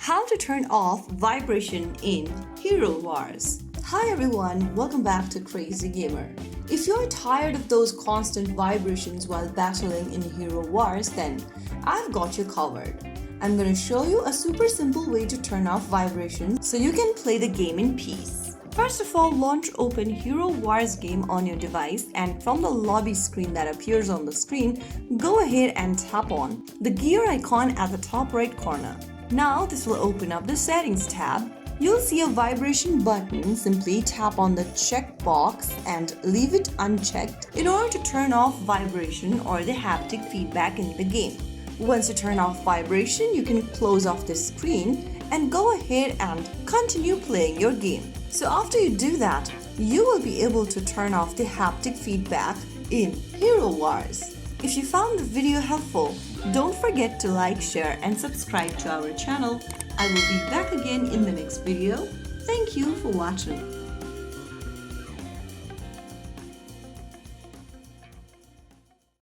How to turn off vibration in Hero Wars. Hi everyone, welcome back to Crazy Gamer. If you're tired of those constant vibrations while battling in Hero Wars, then I've got you covered. I'm going to show you a super simple way to turn off vibrations so you can play the game in peace. First of all, launch open Hero Wars game on your device, and from the lobby screen that appears on the screen, go ahead and tap on the gear icon at the top right corner. Now this will open up the settings tab. You'll see a vibration button. Simply tap on the checkbox and leave it unchecked in order to turn off vibration or the haptic feedback in the game. Once you turn off vibration, you can close off the screen and go ahead and continue playing your game. So after you do that, you will be able to turn off the haptic feedback in Hero Wars. If you found the video helpful, don't forget to like, share and subscribe to our channel. I will be back again in the next video. Thank you for watching.